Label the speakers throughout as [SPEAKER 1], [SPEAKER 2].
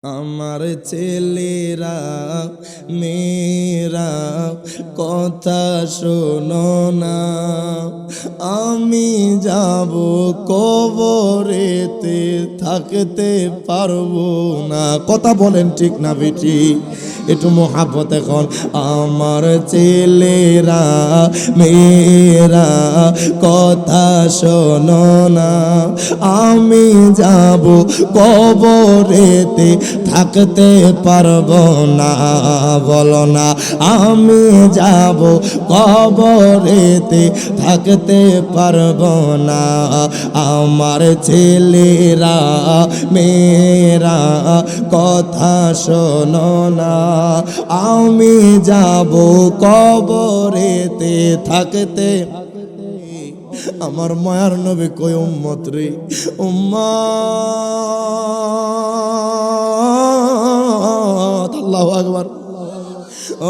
[SPEAKER 1] আমার ছেলেরা মেয়েরা কথা শোনো না, আমি যাব কবরেতে থাকতে পারবো না। কথা বলেন ঠিক না বেটি? একটু মহাব্বত এখন। আমার ছেলেরা মেয়েরা কথা শোনো না, আমি যাব কবরেতে থাকতে পারবো না। বলো না, আমি যাব কবরেতে থাকতে পারবো না। আমার ছেলেরা মেয়েরা কথা শোনো না, আমি যাব কবরেতে থাকতে। আমার মায়ার নবী কই উম্মত রে উম্মত, আল্লাহু আকবার।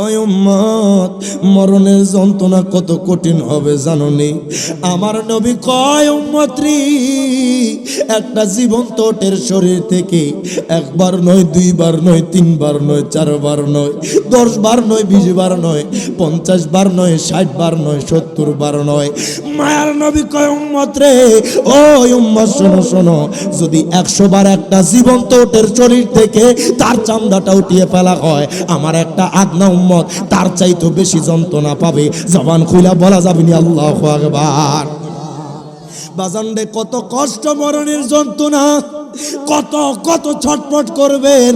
[SPEAKER 1] ওই উম্মত, মরণের যন্ত্রণা কত কঠিন হবে জানোনি? আমার নবী কয় উম্মত রে, একটা জীবন্ত ওটের শরীর থেকে একবার নয়, দুইবার নয়, তিনবার নয়, চারবার নয়, 10 বার নয়, 20 বার নয়, 50 বার নয়, 60 বার নয়, 70 বার নয়। মায়ার নবী কয় উম্মত রে, ও উম্মত শোনো শোনো, যদি 100 বার একটা জীবন্ত ওটের শরীর থেকে তার চামড়াটা উঠিয়ে ফেলা হয়, আমার একটা আগনা উম্মত তার চাইতে বেশি যন্ত্রণা পাবে। জবান খুলে বলা যাবে না আল্লাহু আকবার। বাজানরে কত কষ্ট মরণের যন্ত্রণা, কত কত ছটফট করবেন।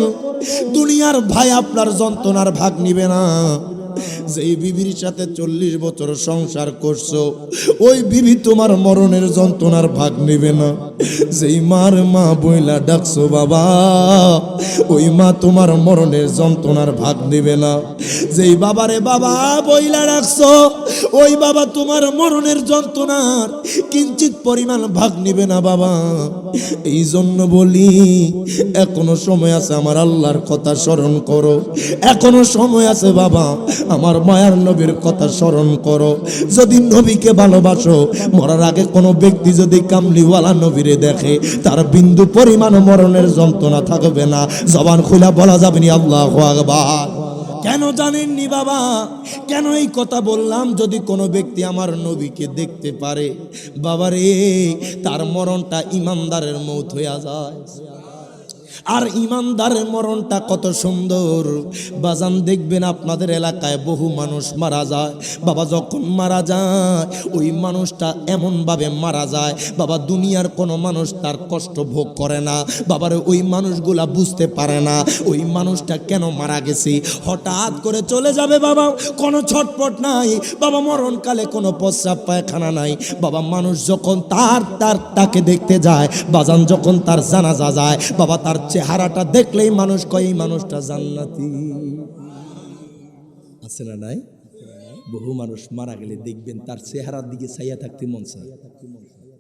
[SPEAKER 1] দুনিয়ার ভাই আপনার যন্ত্রণার ভাগ নিবে না। যেই বিবির সাথে 40 বছর সংসার করছো, ওই বিবি তোমার মরণের যন্ত্রণার ভাগ নেবে না। যেই মার মা বইলা ডাকছো বাবা, ওই মা তোমার মরণের যন্ত্রণার ভাগ নেবে না। যেই বাবারে বাবা বইলা ডাকছো, ওই বাবা তোমার মরণের যন্ত্রণার কিঞ্চিত পরিমাণ ভাগ নেবে না বাবা। এই জন্য বলি, এখনো সময় আছে, আমার আল্লাহর কথা স্মরণ করো। এখনো সময় আছে বাবা, আমার মায়ার নবীর কথা স্মরণ করো। যদি নবীকে ভালোবাসো, মরার আগে কোনো ব্যক্তি যদি কামলিওয়ালা নবীরে দেখে, তার বিন্দু পরিমাণ মরণের যন্ত্রণা থাকবে না। জবান খুলে বলা যাবে না আল্লাহু আকবার। কেন জানেননি বাবা, কেন এই কথা বললাম? যদি কোনো ব্যক্তি আমার নবীকে দেখতে পারে বাবারে, তার মরণটা ইমানদারের মৌত হইয়া যায়। আর ইমানদারের মরণটা কত সুন্দর বাজান। দেখবেন আপনাদের এলাকায় বহু মানুষ মারা যায় বাবা, যখন মারা যায় ওই মানুষটা এমনভাবে মারা যায় বাবা, দুনিয়ার কোনো মানুষ তার কষ্ট ভোগ করে না বাবারে। ওই মানুষগুলা বুঝতে পারে না ওই মানুষটা কেন মারা গেছে। হঠাৎ করে চলে যাবে বাবা, কোনো ছটপট নাই বাবা, মরণকালে কোনো প্রস্রাব পায়খানা নাই বাবা। মানুষ যখন তাকে দেখতে যায় বাজান, যখন তার জানাজা যায় বাবা, তার চেহারাটা দেখলেই মানুষ কয় এই মানুষটা জান্নাতি। আছে না নাই? বহু মানুষ মারা গেলে দেখবেন তার চেহারার দিকে চাইয়া থাকতে মন চায়।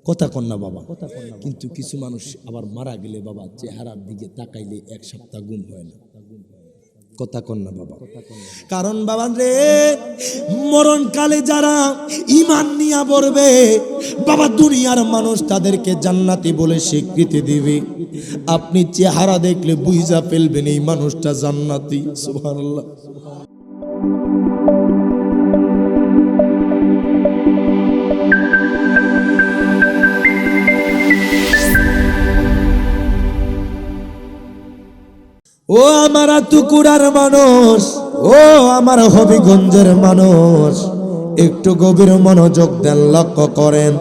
[SPEAKER 1] কথা কন না বাবা? কিন্তু কিছু মানুষ আবার মারা গেলে বাবা চেহারার দিকে তাকাইলে 1 সপ্তাহ ঘুম হয় না। কথা কন না বাবা? কারণ বাবা রে, মরণকালে যারা ঈমান নিয়া বলবে বাবা, দুনিয়ার মানুষ তাদেরকে জান্নাতি বলে স্বীকৃতি দিবে। আপনি চেহারা দেখলে বুঝা ফেলবেন এই মানুষটা জান্নাতি। সুবহানাল্লাহ। ও আমার তুকুরার মানুষ, ও আমার হবিগঞ্জের মানুষ, একটু গভীর মনোযোগ দেন, লক্ষ্য করেন।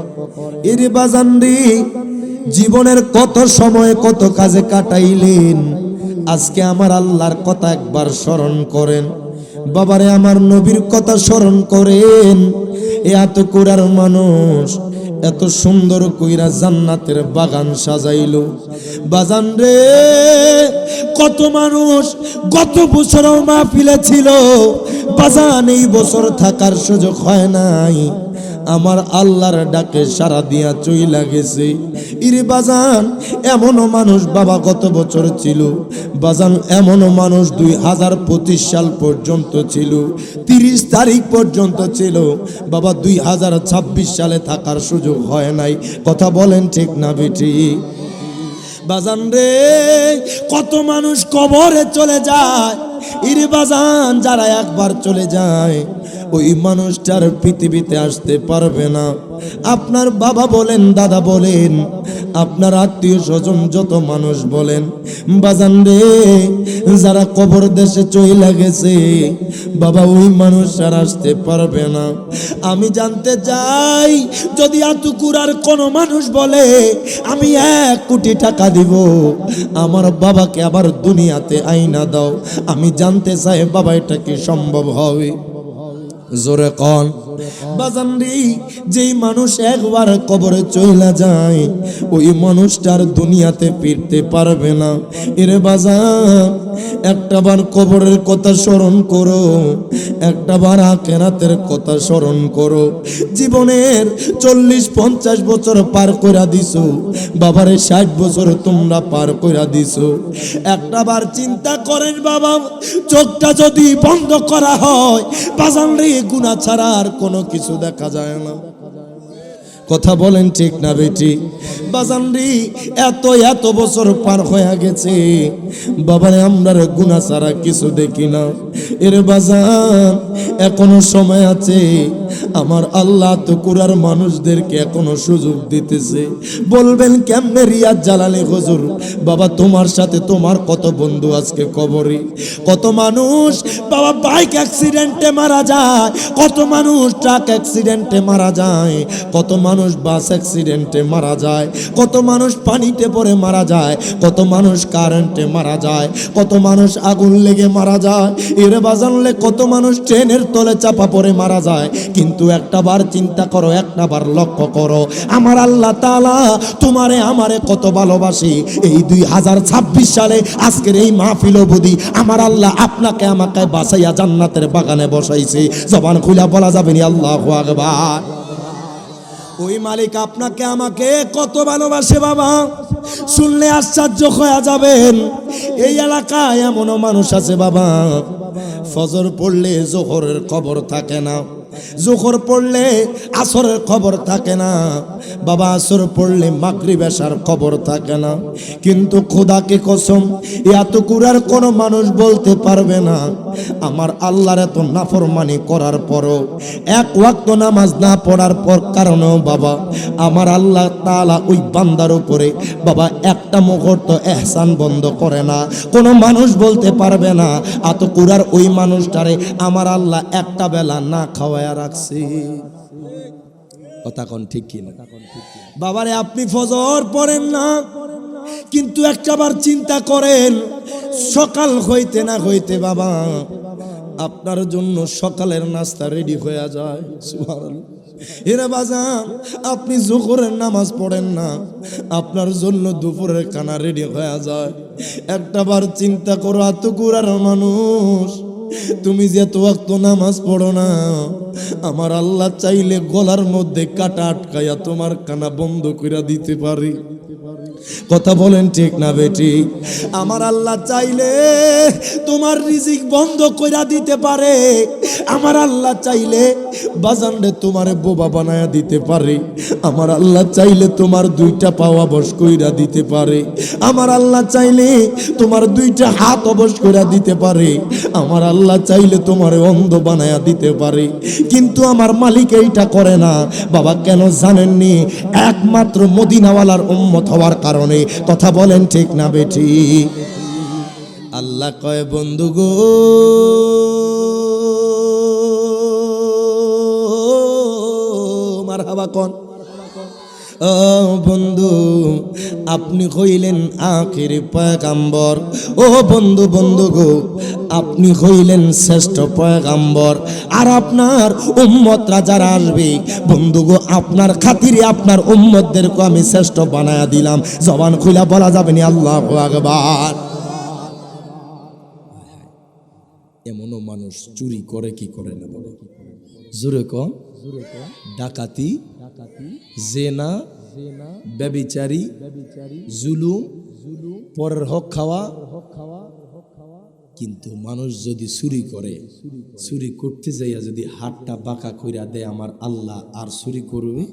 [SPEAKER 1] এর বাজানরি জীবনের কত সময় কত কাজে কাটাইলেন, আজকে আমার আল্লাহর কথা একবার স্মরণ করেন বাবারে, আমার নবীর কথা স্মরণ করেন। এত কুরার মানুষ এত সুন্দর কইরা জান্নাতের বাগান সাজাইলো বাজান রে। কত মানুষ গত বছরও মাহফিলে ছিল বাজান, এই বছর থাকার সুযোগ হয় নাই। আমার আল্লাহর ডাকে সারা দিয়া চইলা গেছে। ইরে বাজান, এমনও মানুষ বাবা গত বছর ছিল বাজান, এমনও মানুষ 2025 সাল পর্যন্ত ছিল, 30 তারিখ পর্যন্ত ছিল বাবা, 2026 সালে থাকার সুযোগ হয় নাই। কথা বলেন ঠিক না বেটি? বাজান রে, কত মানুষ কবরে চলে যায়, ইরে বাজান যারা একবার চলে যায় ওই মানুষটার পৃথিবীতে আসতে পারবে না। আপনার বাবা বলেন, দাদা বলেন, আপনার আত্মীয় স্বজন যত মানুষ বলেন, বাজান রে যারা কবর দেশে চলে গেছে বাবা ওই মানুষ আর আসতে পারবে না। আমি জানতে চাই, যদি আতুকুরার কোনো মানুষ বলে আমি 1 কোটি টাকা দিব আমার বাবাকে আবার দুনিয়াতে আইনা দাও, আমি জানতে চাই বাবা এটা কি সম্ভব হবে? জোরে কোন বাজান রে, যেই মানুষ একবার কবরে চলে যায় ওই মানুষটার দুনিয়াতে ফিরতে পারবে না। এরে বাজান, একটাবার কবরের কথা স্মরণ করো, একটাবার আখিরাতের কথা স্মরণ করো। জীবনের 40-50 বছর পার কইরা দিছো, বাবারে 60 বছর তোমরা পার কইরা দিছো। একটাবার চিন্তা করেন বাবা, চোখটা যদি বন্ধ করা হয় বাজান রে গুনাহ ছাড়া আর কোনো কিছু দেখা যায় না। কথা বলেন ঠিক না বেটি? বাজান রে এত বছর পার হয়ে গেছে বাবারে, আমরা গুনাহ ছাড়া কিছু দেখি না। এর বাজান এখনো সময় আছে, আমার আল্লাহ তো কুরার মানুষদেরকে এখনো সুযোগ দিতেছে। বলবেন কেমনে রিয়াজ জালালি হুজুর? বাবা তোমার সাথে তোমার কত বন্ধু আজকে কবরে, কত মানুষ বাবা বাইক অ্যাক্সিডেন্টে মারা যায়, কত মানুষ ট্রাক অ্যাক্সিডেন্টে মারা যায়, কত মানুষ বাস অ্যাক্সিডেন্টে মারা যায়, কত মানুষ পানিতে পড়ে মারা যায়, কত মানুষ কারেন্টে মারা যায়, কত মানুষ আগুন লেগে মারা যায়, এর বাজানলে কত মানুষ ট্রেনের তলে চাপা পড়ে মারা যায়। কিন্তু একটাবার চিন্তা করো, একটাবার লক্ষ্য করো, আমার আল্লাহ তাআলা তোমারে আমারে কত ভালোবাসি। এই 2026 সালে আজকের এই মাহফিল অবধি আমার আল্লাহ আপনাকে আমাকে বাঁচাইয়া জান্নাতের বাগানে বসাইছে। জবান খুলে বলা যাবে না আল্লাহু আকবার। ওই মালিক আপনাকে আমাকে কত ভালোবাসে বাবা, শুনলে আশ্চর্য হয়ে যাবেন। এই এলাকায় এমনও মানুষ আছে বাবা, ফজর পড়লে জোহরের খবর থাকে না, জোহর পড়লে আসরের খবর থাকে না, বাবা আসর পড়লে মাগরিব এশার খবর থাকে না। কিন্তু খোদাকে কসম, এত কুরার কোনো মানুষ বলতে পারবে না আমার আল্লাহর এত নাফরমানি করার পরও, 1 ওয়াক্ত নামাজ না পড়ার পর কারণেও বাবা আমার আল্লাহ তাআলা ওই বান্দার উপরে বাবা একটা মুহূর্ত ইহসান বন্ধ করে না। কোনো মানুষ বলতে পারবে না এত কুরার ওই মানুষটারে আমার আল্লাহ একটা বেলা না খাওয়ায়া রাখছে। কথা কোন ঠিক কি না? বাবারে আপনি ফজর পড়েন না, কিন্তু একটাবার চিন্তা করেন, সকাল হইতে না হইতে বাবা আপনার জন্য সকালের নাস্তা রেডি হয়ে যায়। সুবহানাল্লাহ। এরে বাজান, আপনি জোহরের নামাজ পড়েন না, আপনার জন্য দুপুরের খানা রেডি হয়ে যায়। একটাবার চিন্তা করো, এত কুরার মানুষ তুমি যে এত ওয়াক্ত নামাজ পড়ো না, আমার আল্লাহ চাইলে গলার মধ্যে কাটা আটকাইয়া তোমার কানা বন্ধ কইরা দিতে পারে। কথা বলেন ঠিক না বেটি? আমার আল্লাহ চাইলে তোমার রিজিক বন্ধ কইরা দিতে পারে। আমার আল্লাহ চাইলে বাজান রে তোমারে বোবা বানায়া দিতে পারে। আমার আল্লাহ চাইলে তোমার 2টা পা অবশ কইরা দিতে পারে। আমার আল্লাহ চাইলে তোমার 2টা হাত অবশ কইরা দিতে পারে। আমার আল্লাহ চাইলে তোমারে অন্ধ বানায়া দিতে পারে। কিন্তু আমার মালিক এইটা করে না বাবা। কেন জানেননি? একমাত্র মদিনাওয়ালার উম্মত হওয়ার কারণে। কথা বলেন ঠিক না বেটি? আল্লাহ কয় বন্ধু গো, মারহাবা কোন ও বন্ধু, আপনি হইলেন আখির পয়গাম্বর। ও বন্ধু, বন্ধু গো, আপনি হইলেন শ্রেষ্ঠ পয়গাম্বর। আর আপনার উম্মতরা যারা আসবে বন্ধু গো, আপনার খাতিরে আপনার উম্মতদেরকে আমি শ্রেষ্ঠ বানায়া দিলাম। জবান খুলে বলা যাবে না আল্লাহু আকবার। এমনও মানুষ চুরি করে কি করে না, জোরে কম, ডাকাতি, জেনা, ব্যভিচারী, জুলুম, পরের হক খাওয়া। কিন্তু মানুষ যদি চুরি করে, চুরি করতে যাইয়া যদি হাতটা বাঁকা কইরা দেয় আমার আল্লাহ, আর চুরি করবে?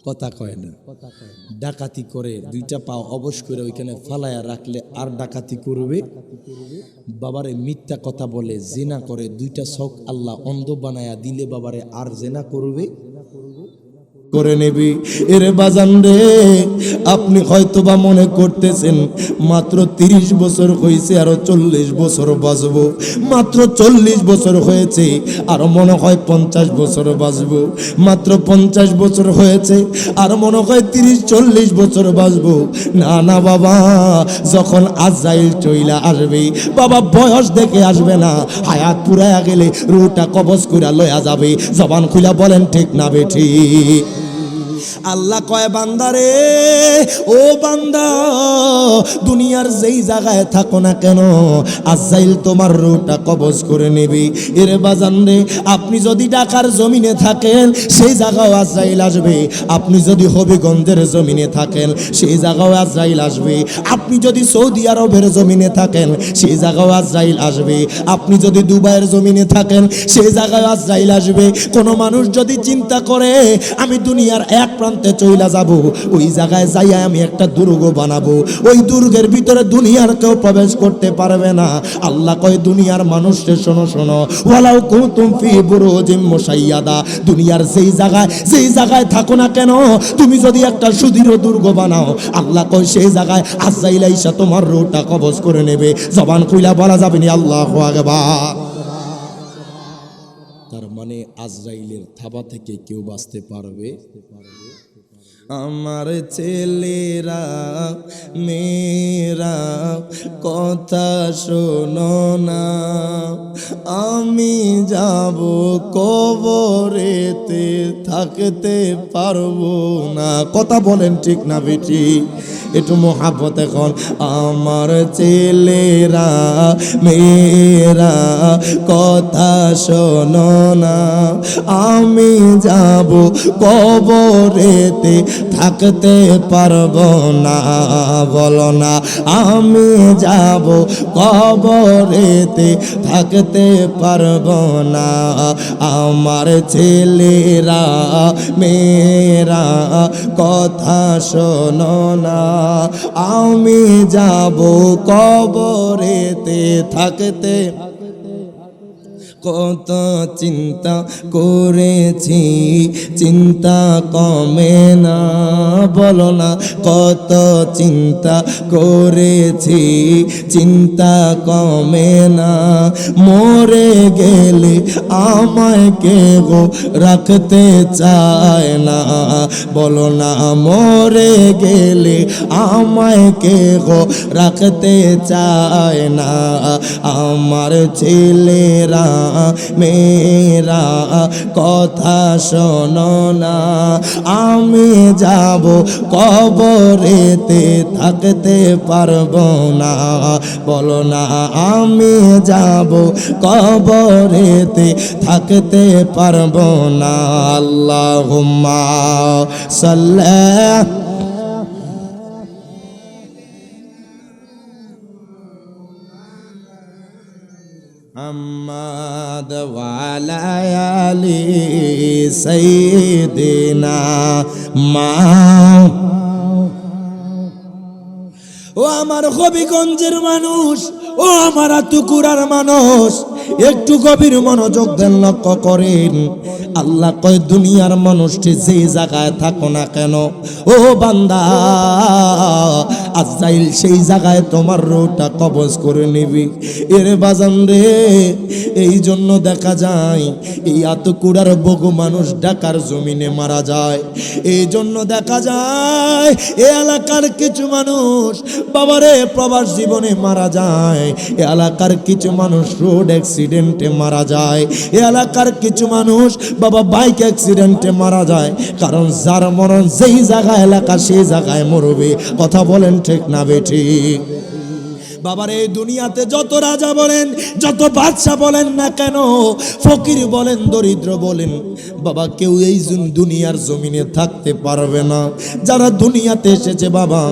[SPEAKER 1] কথা কয় না। ডাকাতি করে দুইটা পা অবশ করে ওইখানে ফালায়া রাখলে আর ডাকাতি করবে? বাবারে মিথ্যা কথা বলে জেনা করে দুইটা চোখ আল্লাহ অন্ধ বানায়া দিলে বাবারে আর জেনা করবে? করে নেবি। এর বাজান রে, আপনি হয়তোবা মনে করতেছেন মাত্র 30 বছর হয়েছে, আরো 40 বছর বাঁচবো। মাত্র 40 বছর হয়েছে, আর মনে হয় 50 বছর বাঁচবো। মাত্র 50 বছর হয়েছে, আর মনে হয় 30-40 বছর বাঁচবো। না না বাবা, যখন আজরাইল চইলা আসবে বাবা, বয়স দেখে আসবে না, হায়াত পুরায়া গেলে রুহটা কবজ কইরা লয়া যাবে। জবান খুলা বলেন ঠিক না বেঠি? আল্লাহ কয় বান্দারে, ও বান্দা, দুনিয়ার যেই জায়গায় থাকো না কেন আজরাইল তোমার রূহটা কবজ করে নেবে। এর বাজান রে, আপনি যদি ঢাকার জমিনে থাকেন সেই জায়গাও আজরাইল আসবে। আপনি যদি হবিগঞ্জের জমিনে থাকেন সেই জায়গাও আজরাইল আসবে। আপনি যদি সৌদি আরবের জমিনে থাকেন সেই জায়গাও আজরাইল আসবে। আপনি যদি দুবাইয়ের জমিনে থাকেন সেই জায়গায় আজরাইল আসবে। কোনো মানুষ যদি চিন্তা করে আমি দুনিয়ার এক প্রান্তে চইলা যাব, ওই জায়গায় যাইয়া আমি একটা দুর্গ বানাবো, ওই দুর্গের ভিতরে দুনিয়ার কেউ প্রবেশ করতে পারবে না। আল্লাহ কয় দুনিয়ার মানুষকে শোনো শোনো, ওয়ালাউ কুনতুম ফি বুরুজিম মুশাইয়াদা, দুনিয়ার যেই জায়গায় থাকো না কেন তুমি যদি একটা সুদৃঢ় দুর্গ বানাও, আল্লাহ কয় সেই জায়গায় আজরাইল আইসা তোমার রূহটা কবজ করে নেবে। জবান খুইলা বলা যাবে না আল্লাহু আকবার। তার মানে আজরাইলের থাবা থেকে কেউ বাঁচতে পারবে? আমার ছেলেরা মেয়েরা কথা শোনো না, আমি যাব কবরেতে থাকতে পারবো না। কথা বলেন ঠিক না বেটি? একটু মোহাব্বত এখন। আমার ছেলেরা মেয়েরা কথা শোনো না, আমি যাব কবরেতে থাকতে পারবো না। বলো না, আমি যাব কবরেতে থাকতে পারবো না। আমার ছেলেরা মেয়েরা কথা শোনো না, আমি যাব কবরেতে থাকতে। কত চিন্তা করেছি, চিন্তা কমে না। বলো না, কত চিন্তা করেছি, চিন্তা কমে না। মরে গেলে আমায় কেউ রাখতে চায় না। বলো না, মরে গেলে আমায় কেউ রাখতে চায় না। আমার ছেলেরা মেয়েরা কথা শোনো না, আমি যাব কবরেতে থাকতে পারবো না। বলো না, আমি যাব কবরেতে থাকতে পারবো না। আল্লাহুম্মা সাল্লি মুহাম্মাদ ওয়া আলা আলি সাইয়্যিদিনা মা। ও আমার হবিগঞ্জের মানুষ, ও আমার আতুকুরার মানুষ, একটু গভীর মনোযোগ দেন, লক্ষ্য করেন। আল্লাহ কয় দুনিয়ার মানুষটি যেই জায়গায় থাকো না কেন ও বান্দা, আজরাইল সেই জায়গায় তোমার রূহটা কবজ করে নিবি। এর বাজান রে, এই জন্য দেখা যায় এই আতুকুরার বহু মানুষ ঢাকার জমিনে মারা যায়। এই জন্য দেখা যায় এই এলাকার কিছু মানুষ বাবারে প্রবাস জীবনে মারা যায়। এই এলাকার কিছু মানুষ রোড অ্যাক্সিডেন্টে মারা যায়। এই এলাকার কিছু মানুষ বাবা বাইক অ্যাক্সিডেন্টে মারা যায়। কারণ যার মরণ যেই জায়গায় এলাকা সেই জায়গায় মরবে। কথা বলেন ঠিক না বেঠি? বাবার এই দুনিয়াতে যত রাজা বলেন, যত বাদশা বলেন না কেন, ফকির বলেন, দরিদ্র বলেন, বাবা কেউ এই দুনিয়ার জমিনে থাকতে পারবে না। যারা দুনিয়াতে এসেছে বাবা,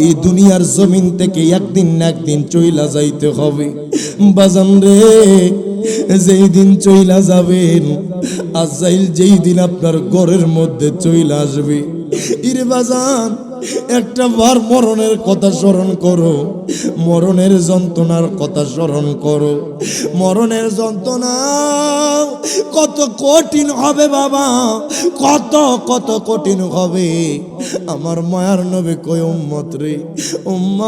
[SPEAKER 1] এই দুনিয়ার জমিন থেকে একদিন না একদিন চইলা যাইতে হবে। বাজান রে, যেই দিন চইলা যাবেন, আজরাইল যেই দিন আপনার ঘরের মধ্যে চইলা আসবে, ইরে বাজান একটা বার মরণের কথা স্মরণ করো, মরণের যন্ত্রণার কথা স্মরণ করো। মরণের যন্ত্রণা কত কঠিন হবে বাবা, কত কত কঠিন হবে। আমার মায়ার নবী কই, উম্মত রে, উম্মত,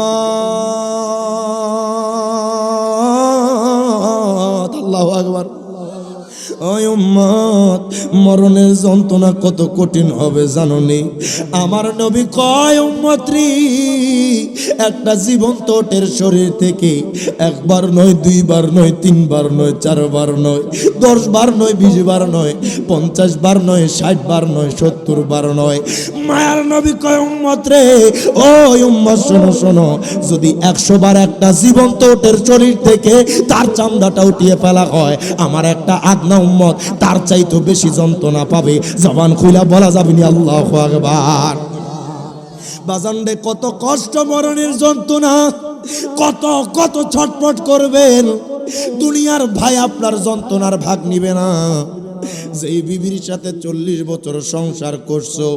[SPEAKER 1] আল্লাহু আকবার, ওই উম্মত মরণের যন্ত্রণা কত কঠিন হবে জানোনি? আমার নবী কয়, উম্মত রে, একটা জীবন্ত ওটের শরীর থেকে একবার নয়, দুইবার নয়, তিনবার নয়, চারবার নয়, 10 বার নয়, 20 বার নয়, 50 বার নয়, 60 বার নয়, 70 বার নয়। মায়ার নবী কয়, উম্মত রে, ওই উম্মত শোনো শোনো, যদি 100 বার একটা জীবন্ত ওটের শরীর থেকে তার চামড়াটা উঠিয়ে ফেলা হয়, আমার একটা আদনা উম্মত তার চাইতে বেশি যন্ত্রণা পাবে। জবান খুলে বলা যাবে না আল্লাহু আকবার। বাজান রে, কত কষ্ট মরণের যন্ত্রণা, কত কত ছটফট করবেন। দুনিয়ার ভাই আপনার যন্ত্রণার ভাগ নিবে না। যেই বিবির সাথে 40 বছর সংসার করছো,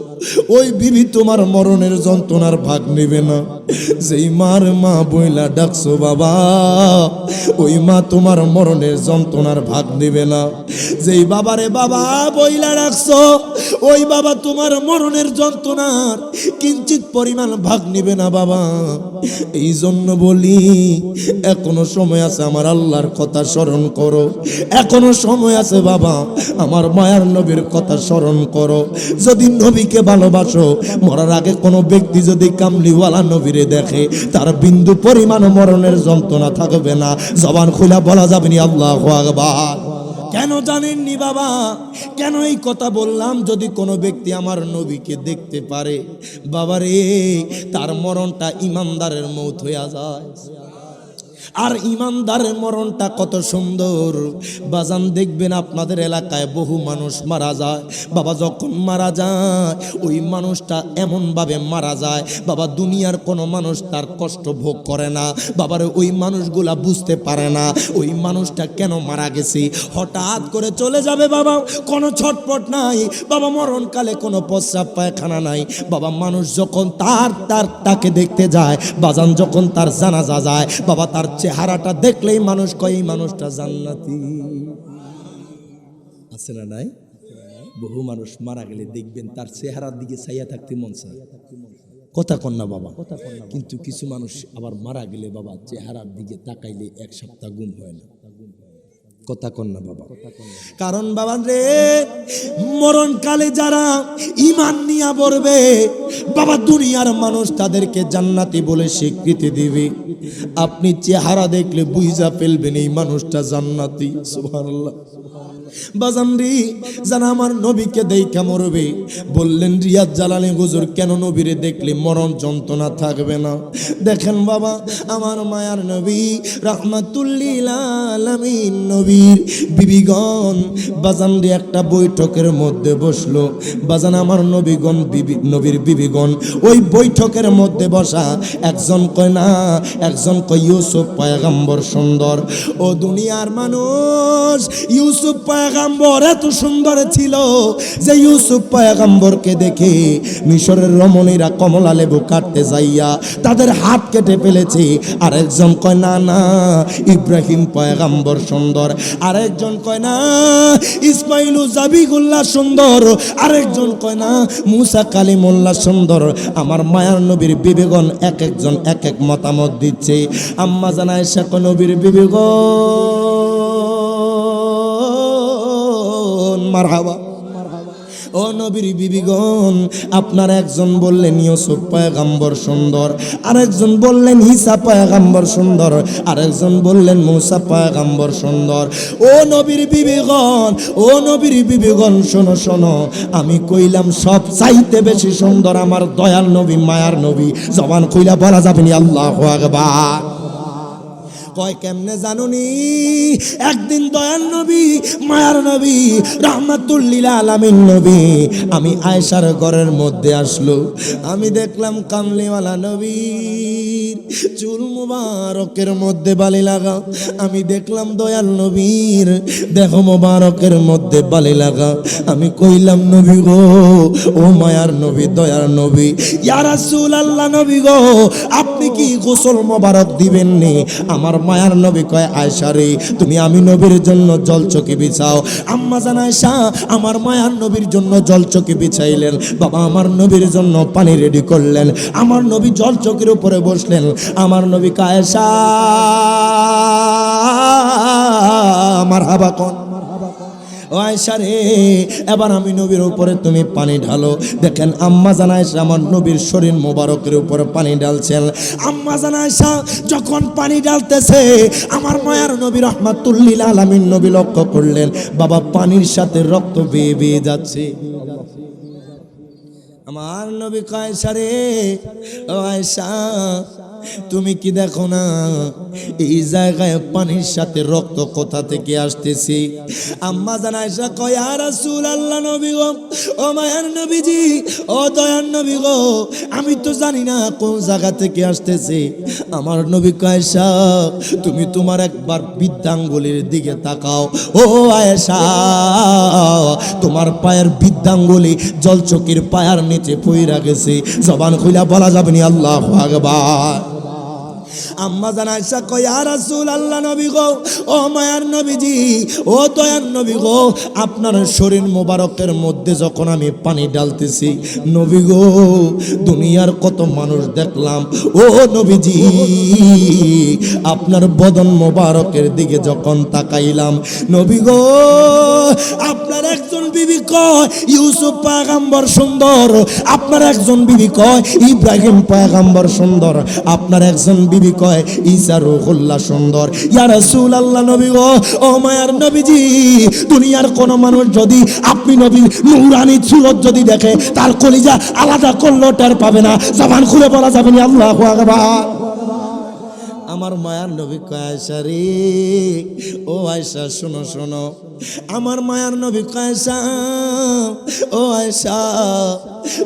[SPEAKER 1] ওই বিবি তোমার মরণের যন্ত্রণার ভাগ নেবে না। যেই মার মা বইলা ডাকছো বাবা, ওই মা তোমার মরণের যন্ত্রণার ভাগ নেবে না। যেই বাবারে বাবা বইলা ডাকছো, ওই বাবা তোমার মরণের যন্ত্রণার কিঞ্চিত পরিমাণ ভাগ নেবে না বাবা। এই জন্য বলি, এখনো সময় আছে, আমার আল্লাহর কথা স্মরণ করো। এখনো সময় আছে বাবা, আমার মায়ার নবীর কথা স্মরণ করো। যদি নবীকে ভালোবাসো, মরার আগে কোনো ব্যক্তি যদি কামলিওয়ালা নবীরে দেখে, তার বিন্দু পরিমাণ মরণের যন্ত্রণা থাকবে না। জবান খুলে বলা যাবে না আল্লাহু আকবার। কেন জানেননি বাবা, কেন এই কথা বললাম? যদি কোনো ব্যক্তি আমার নবীকে দেখতে পারে বাবারে, তার মরণটা ইমানদারের মৌত হইয়া যায়। আর ইমানদারের মরণটা কত সুন্দর বাজান। দেখবেন আপনাদের এলাকায় বহু মানুষ মারা যায় বাবা, যখন মারা যায় ওই মানুষটা এমনভাবে মারা যায় বাবা, দুনিয়ার কোনো মানুষ তার কষ্ট ভোগ করে না বাবারে। ওই মানুষগুলা বুঝতে পারে না ওই মানুষটা কেন মারা গেছে। হঠাৎ করে চলে যাবে বাবা, কোনো ছটপট নাই বাবা, মরণকালে কোনো প্রস্রাব পায়খানা নাই বাবা। মানুষ যখন তাকে দেখতে যায় বাজান, যখন তার জানাজা যায় বাবা, তার চেহারাটা দেখলেই মানুষ কয় এই মানুষটা জান্নাতি। আছে না নাই? বহু মানুষ মারা গেলে দেখবেন তার চেহারার দিকে চাইয়া থাকতে মন চায়, কথা কন না বাবা। কিন্তু কিছু মানুষ আবার মারা গেলে বাবা চেহারার দিকে তাকাইলে 1 সপ্তাহ ঘুম হয় না, কথা কন না বাবা। কারণ বাবা রে, মরণকালে যারা ঈমান নিয়া বলবে বাবা, দুনিয়ার মানুষ তাদেরকে জান্নাতি বলে স্বীকৃতি দিবে। আপনি চেহারা দেখলে বুঝা ফেলবেন এই মানুষটা জান্নাতি। সুবহানাল্লাহ। বাজানরি যারা আমার নবীকে দেখা মরবে, বললেন রিয়াদ জালালি হুজুর, কেন নবীরে দেখলে মরণ যন্ত্রণা থাকবে না? দেখেন বাবা, আমার মায়ার নবী রাহমাতুল্লিল আলামিন নবীর বিবিগণ বাজানরি একটা বৈঠকের মধ্যে বসলো বাজান। আমার নবীর বিবিগণ ওই বৈঠকের মধ্যে বসা, একজন কয় না, একজন কয় ইউসুফ পয়গম্বর সুন্দর। ও দুনিয়ার মানুষ, ইউসুফ পয়গম্বর এত সুন্দর ছিল যে ইউসুফ পয়গম্বরকে দেখে মিশরের রমণীরা কমলা লেবু কাটতে যাইয়া তাদের হাত কেটে ফেলেছে। আরেকজন কয় না না, ইব্রাহিম পয়গম্বর সুন্দর। আরেকজন কয় না, ইসমাইল জাবিগুল্লাহ সুন্দর। আরেকজন কয় না, মুসা কালিমুল্লাহ সুন্দর। আমার মায়ার নবীর বিবেগণ এক একজন এক এক মতামত দিচ্ছে। আম্মা জানায় শেখ নবীর বিবেগণ মারহাবা। ও নবীর বিবিগণ, আপনার একজন বললেন ইউসুফ পয়গম্বর সুন্দর, আরেকজন বললেন ঈসা পয়গম্বর সুন্দর, আরেকজন বললেন মুসা পয়গম্বর সুন্দর। ও নবীর বিবিগণ, ও নবীর বিবিগণ, শোনো শোনো, আমি কইলাম সব চাইতে বেশি সুন্দর আমার দয়াল নবী, মায়ার নবী। জবান কইলা বলা যাবে না আল্লাহু আকবার। কয় কেমনে জানুনি? একদিন দয়াল নবী, মায়ার নবী, রাহমাতুল লিল আলামিন নবী আমি আয়েশার ঘরের মধ্যে আসলো। আমি দেখলাম কামলিওয়ালা নবীর চুল মুবারকের মধ্যে বালি লাগা। আমি দেখলাম দয়াল নবীর দেহ মুবারকের মধ্যে বালি লাগা। আমি কইলাম নবী গো, ও মায়ার নবী, দয়ার নবী, ইয়া রাসূলুল্লাহ নবী গো, আপনি কি গোসল মোবারক দিবেন নি? আমার মায়ার নবী কয় আয়েশা রে, তুমি আমি নবীর জন্য জলচকি বিছাও। আম্মা জান আয়েশা আমার মায়ার নবীর জন্য জলচকি বিছাইলেন। বাবা আমার নবীর জন্য পানি রেডি করলেন। আমার নবী জলচকির উপরে বসলেন। আমার নবী আয়েশা মারহাবা কোন ও আয়েশা রে, এবার আমি নবীর উপরে তুমি পানি ঢালো। দেখেন আম্মা জান আয়েশা আমার নবীর শরীর মোবারকের উপরে পানি ঢালছেন। আম্মা জান আয়েশা যখন পানি ঢালতেছে, আমার মায়ার নবী রাহমাতুল লিল আলামিন নবী লক্ষ্য করলেন, বাবা পানির সাথে রক্ত বেয়ে বেয়ে যাচ্ছে। আমার নবী কয় আয়েশা রে, ও আয়েশা তুমি কি দেখো না এই জায়গায় পানির সাথে রক্ত কোথা থেকে আসতেছে? আম্মা জান আয়েশা কয় ইয়া রাসূলুল্লাহ নবী গো, ও মায়ার নবীজি, ও দয়ার নবী গো, আমি তো জানি না কোন জায়গা থেকে আসতেছে। আমার নবী কয় আয়েশা তুমি তোমার একবার বৃদ্ধাঙ্গুলির দিকে তাকাও। ও আয়েশা তোমার পায়ের বৃদ্ধাঙ্গুলি জলচকির পায়ের নিচে পইরা গেছে। জবান খুইলা বলা যাবে না আল্লাহু আকবার। আম্মা জান আয়েশা কয় ইয়া রাসূলুল্লাহ নবী গো, ও মায়ার নবীজি, ও দয়ার নবী গো, আপনার শরীর মোবারকের মধ্যে যখন আমি পানি ঢালতেছি নবী গো, দুনিয়ার কত মানুষ দেখলাম। ও নবীজি আপনার বদন মোবারকের দিকে যখন তাকাইলাম নবী গো, আপনার একজন বিবি কয় ইউসুফ পয়গম্বর সুন্দর, আপনার একজন বিবি কয় ইব্রাহিম পয়গম্বর সুন্দর, আপনার একজন বিবি কয় ঈসা রূহুল্লাহ সুন্দর। ইয়া রাসূলুল্লাহ নবী গো, ও মায়ার নবীজি, দুনিয়ার কোন মানুষ যদি আপনি নবীর নূরানি সুরত যদি দেখে তার কলিজা আলাদা করলেও টের পাবে না। জবান খুলে বলা যাবে না আল্লাহু আকবার। আমার মায়ার নবী কয় আয়েশা রে, ও আয়েশা শোনো শোনো, আমার মায়ার নবী কয় আয়েশা, ও আয়েশা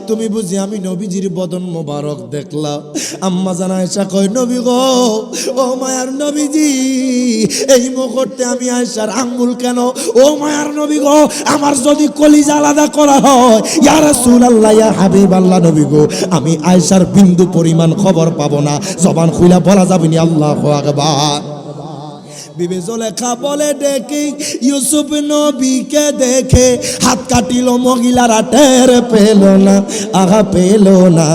[SPEAKER 1] তুমি বুঝি আমি নবীজির বদন মোবারক দেখলাম? আম্মা জান আয়েশা কয় নবী গো, ও মায়ার নবীজি, এই মুহূর্তে আমি আয়েশার আঙ্গুল কেন? ও মায়ার নবী গো, আমার যদি কলিজা আলাদা করা হয়, ইয়া রাসূলুল্লাহ, ইয়া হাবিবাল্লাহ নবী গো, আমি আয়েশার বিন্দু পরিমাণ খবর পাবো না। জবান খুইলা বলা যাবে না আল্লাহু আকবার। বিবি জুলেখা বলে ডেকে ইউসুফ নবীকে দেখে হাত কাটিল মহিলারা, টের পেল না, আগা পেল না।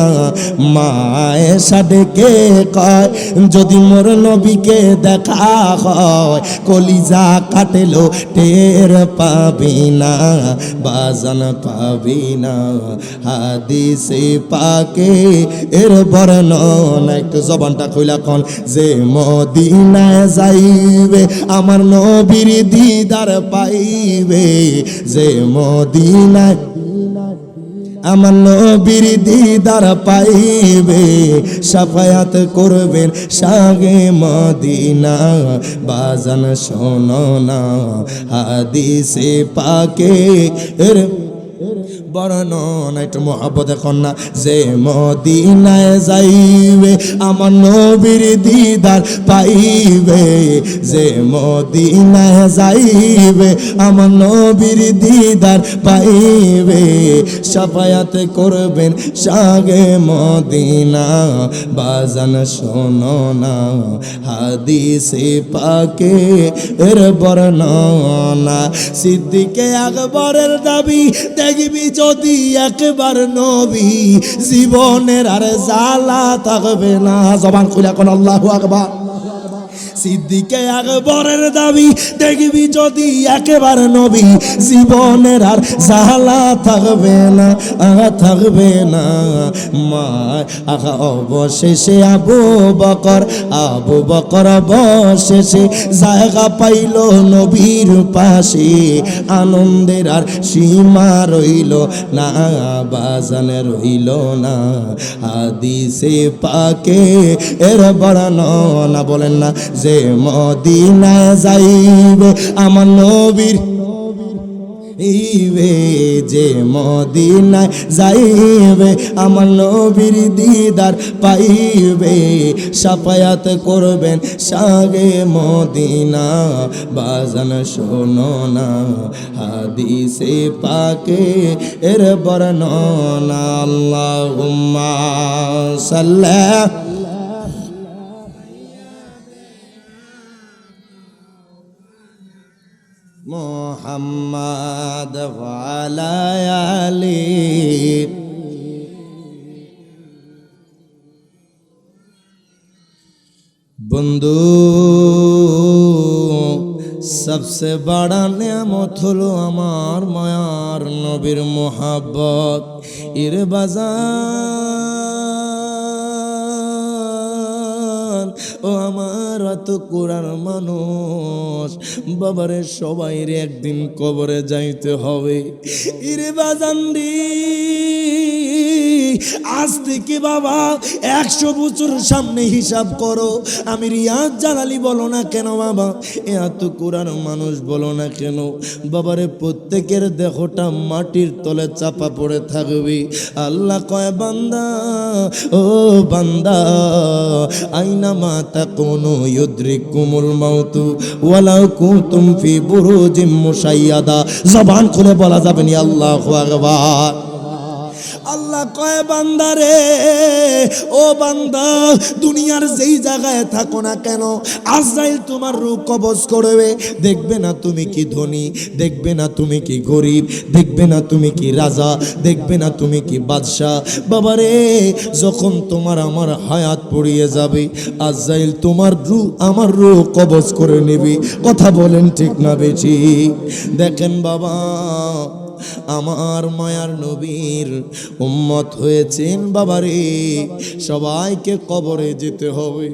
[SPEAKER 1] মা আয়েশা ডেকে কয় যদি মোর নবীকে দেখা হয় কলিজা কাটেলো টের পাবি না, বাজান পাবি না। হাদিসে পাকে এর বর্ণনা, একটু জবানটা কইলা কোন, যে মদিনায় যাইবে আমার নবীর দিদার পাইবে, যে মদিনায় আমার নবীর দিদার পাইবে, শাফায়াত করবেন শাহে মদিনা। বাজান শোনো না হাদিসে পাকে এর বর্ণনা, একটু মহব্বতে কন্যা, যে মদিনায় যাইবে আমার নবীর দিদার পাইবে, যে মদিনায় যাইবে আমার নবীর দিদার পাইবে, শাফায়াত করবেন শাহে মদিনা। বাজান শোনো না হাদিসে পাকে এর বর্ণনা। সিদ্দিকে আকবরের দাবি দেখবি যদি একবার নবী, জীবনের আর জ্বালা থাকবে না। জবান খুলে কোন আল্লাহু আকবার। সিদ্দিকে আকবরের দাবি দেখবি যদি একবার নবী, জীবনের আর জ্বালা থাকবে না, থাকবে না। মা আহা অবশেষে আবু বকর অবশেষে জায়গা পাইল নবীর পাশে, আনন্দের আর সীমা রইল না, বাজান রইল না। হাদিসে পাকে এর বর্ণনা, বলেন না যে যে মদিনায় যাইবে আমার নবীর ইবে যে মদিনায় যাইবে আমার নবীর দিদার পাইবে সাফায়াত করবেন সাগে মদিনা বাজান শোনো না হাদিসে পাকে এর বর্ণনা আল্লাহুম্মা সাল্লি মুহাম্মাদ ওয়া আলা আলি বন্ধু সবসে বড় নেয়ামত হলো আমার মায়ার নবীর মোহাব্বত এর বাজার ও আমার এত কোরআন মানুষ বাবারে সবাই রে একদিন কবরে যাইতে হবে ইরে বাজান রে আজ থেকে বাবা 100 বছর সামনে হিসাব করো আমি রিয়াজ জালালি বলো না কেন বাবা এত কোরআন মানুষ বলো না কেন বাবারে প্রত্যেকের দেহটা মাটির তলে চাপা পড়ে থাকবে আল্লাহ কয় বান্দা ও বান্দা আইনা মা তাকুনু ইউদরিকুমুল মাউতু ওয়ালাউ কুনতুম ফি বুরুজিম মুশাইয়াদা জবান খুলে বলা যাবে না আল্লাহু আকবার আল্লাহ কয় বান্দা রে ও বান্দা দুনিয়ার যেই জায়গায় থাকো না কেন আজরাইল তোমার রূহ কবজ করবে দেখবে না তুমি কি ধনী দেখবে না তুমি কি গরিব দেখবে না তুমি কি রাজা দেখবে না তুমি কি বাদশা বাবা রে যখন তোমার আমার হায়াত পড়িয়ে যাবে আজরাইল তোমার রূহ আমার রূহ কবজ করে নেবে কথা বলেন ঠিক না বেশি দেখেন বাবা আমার মায়ার নবীর উম্মত হয়েছেন বাবারে সবাইকে কবরে যেতে হবে।